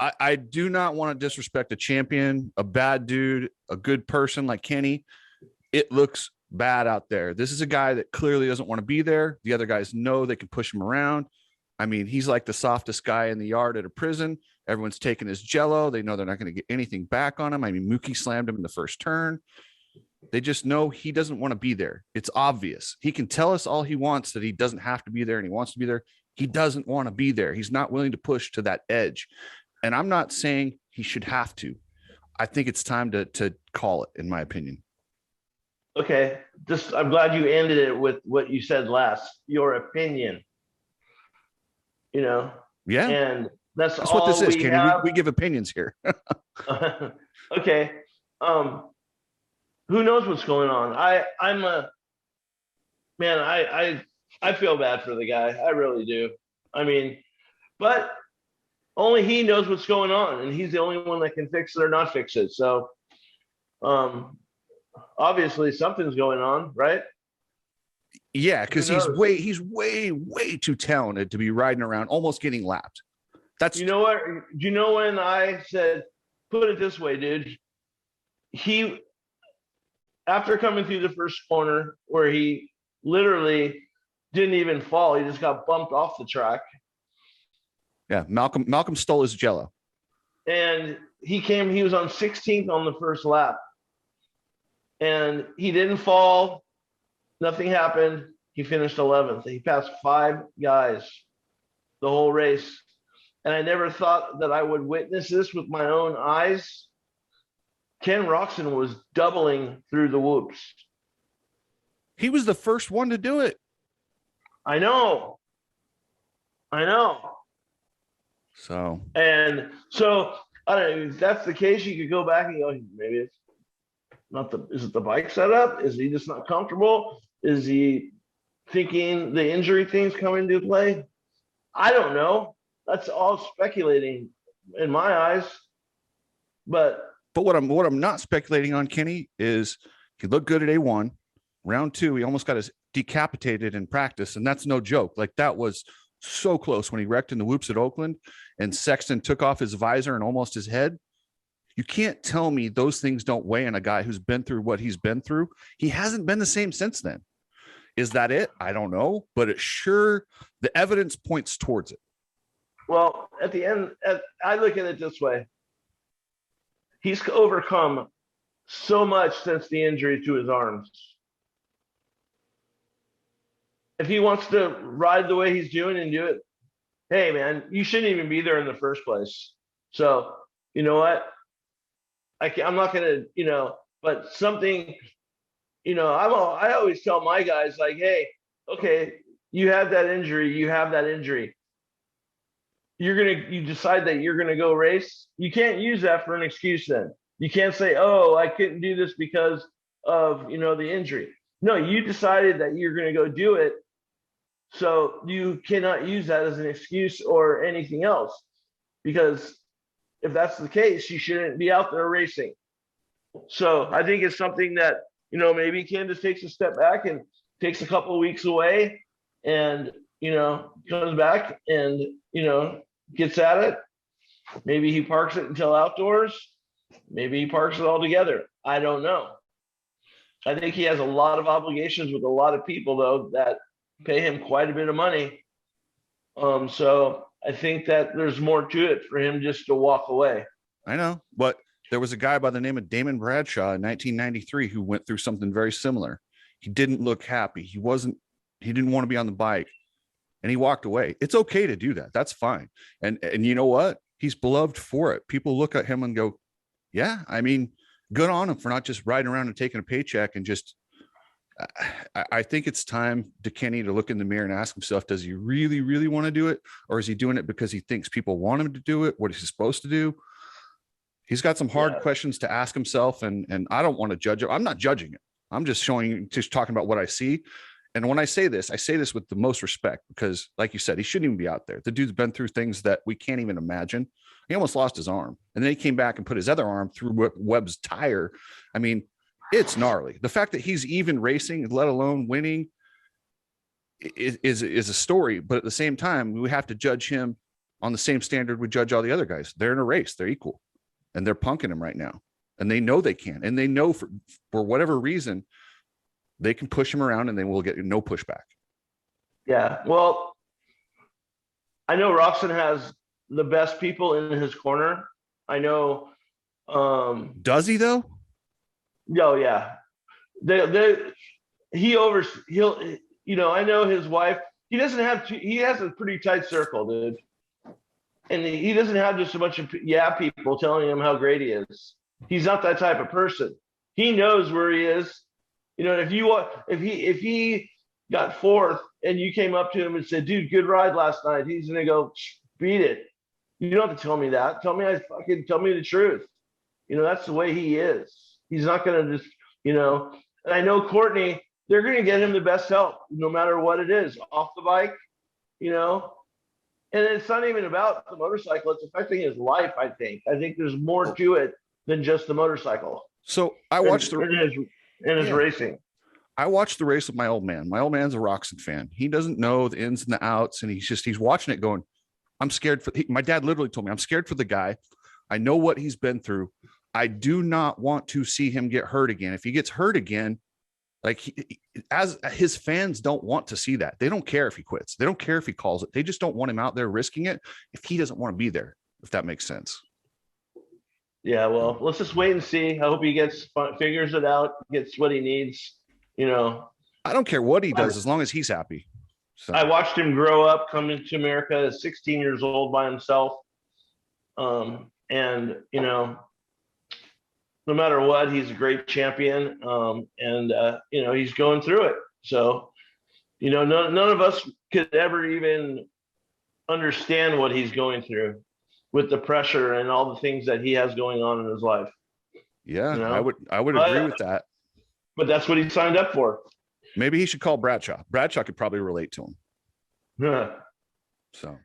I do not want to disrespect a champion, a bad dude, a good person like Kenny. It looks bad out there. This is a guy that clearly doesn't want to be there. The other guys know they can push him around. I mean, he's like the softest guy in the yard at a prison. Everyone's taking his jello. They know they're not going to get anything back on him. I mean, Mookie slammed him in the first turn. They just know he doesn't want to be there. It's obvious. He can tell us all he wants that he doesn't have to be there and he wants to be there. He doesn't want to be there. He's not willing to push to that edge. And I'm not saying he should have to. I think it's time to call it, in my opinion. Okay. I'm glad you ended it with what you said last, your opinion. Yeah. And that's all what this is, we Kenny. have. We give opinions here. Okay. Who knows what's going on? I feel bad for the guy. I really do. I mean, but only he knows what's going on, and he's the only one that can fix it or not fix it. So, obviously something's going on, right? Yeah, because he's way too talented to be riding around, almost getting lapped. That's what? Do you know when I said, put it this way, dude? He, after coming through the first corner where he literally didn't even fall, he just got bumped off the track. Yeah, Malcolm stole his jello. And he was on 16th on the first lap. And he didn't fall. Nothing happened. He finished 11th. He passed 5 guys the whole race. And I never thought that I would witness this with my own eyes. Ken Roczen was doubling through the whoops. He was the first one to do it. I know. So I don't know if that's the case. You could go back and go, maybe it's not is it the bike setup? Is he just not comfortable? Is he thinking the injury thing's coming into play? I don't know. That's all speculating in my eyes. But what I'm not speculating on, Kenny, is he looked good at A1. Round 2, he almost got his decapitated in practice, and that's no joke. Like, that was so close when he wrecked in the whoops at Oakland and Sexton took off his visor and almost his head. You can't tell me those things don't weigh on a guy who's been through what he's been through. He hasn't been the same since then. Is that it? I don't know, but the evidence points towards it. Well, at the end, I look at it this way. He's overcome so much since the injury to his arms. If he wants to ride the way he's doing and do it, hey, man, you shouldn't even be there in the first place. So, you know what? I'm not going to, but something, I always tell my guys, like, hey, okay, you have that injury. You decide that you're going to go race. You can't use that for an excuse then. You can't say, oh, I couldn't do this because of, the injury. No, you decided that you're going to go do it. So you cannot use that as an excuse or anything else, because if that's the case, you shouldn't be out there racing. So I think it's something that, maybe Ken just takes a step back and takes a couple of weeks away and, comes back and, gets at it. Maybe he parks it until outdoors. Maybe he parks it all together. I don't know. I think he has a lot of obligations with a lot of people, though, that pay him quite a bit of money. So I think that there's more to it for him just to walk away. I know, but there was a guy by the name of Damon Bradshaw in 1993 who went through something very similar. He didn't look happy. He didn't want to be on the bike, and he walked away. It's okay to do that. That's fine. And you know what? He's beloved for it. People look at him and go, yeah, I mean, good on him for not just riding around and taking a paycheck and just, I think it's time to Kenny to look in the mirror and ask himself, does he really, really want to do it? Or is he doing it because he thinks people want him to do it? What is he supposed to do? He's got some hard questions to ask himself. And I don't want to judge it. I'm not judging it. I'm just talking about what I see. And when I say this with the most respect, because like you said, he shouldn't even be out there. The dude's been through things that we can't even imagine. He almost lost his arm, and then he came back and put his other arm through Webb's tire. I mean, it's gnarly. The fact that he's even racing, let alone winning, is a story. But at the same time, we have to judge him on the same standard we judge all the other guys. They're in a race. They're equal, and they're punking him right now. And they know they can. And they know for whatever reason, they can push him around and they will get no pushback. Yeah. Well, I know Roczen has the best people in his corner. I know. Does he though? Oh yeah. He'll, you know, I know his wife, he has a pretty tight circle, dude. And he doesn't have just a bunch of people telling him how great he is. He's not that type of person. He knows where he is. You know, if he got fourth and you came up to him and said, dude, good ride last night, he's gonna go, beat it. You don't have to tell me that. Tell me the truth. You know, that's the way he is. He's not gonna just, you know, and I know Courtney, they're gonna get him the best help, no matter what it is, off the bike, you know. And it's not even about the motorcycle, it's affecting his life, I think. I think there's more to it than just the motorcycle. So I watched his racing. I watched the race with my old man. My old man's a Roczen fan. He doesn't know the ins and the outs, and he's watching it going, I'm scared for my dad literally told me, I'm scared for the guy. I know what he's been through. I do not want to see him get hurt again. If he gets hurt again, like as his fans don't want to see that. They don't care if he quits. They don't care if he calls it. They just don't want him out there risking it if he doesn't want to be there, if that makes sense. Yeah, well, let's just wait and see. I hope he figures it out, gets what he needs. You know, I don't care what he does as long as he's happy. So I watched him grow up, come into America at 16 years old by himself. And, you know, no matter what, he's a great champion. You know, he's going through it. So, you know, none of us could ever even understand what he's going through with the pressure and all the things that he has going on in his life. Yeah, you know? I would agree with that. But that's what he signed up for. Maybe he should call Bradshaw. Bradshaw could probably relate to him. Yeah. So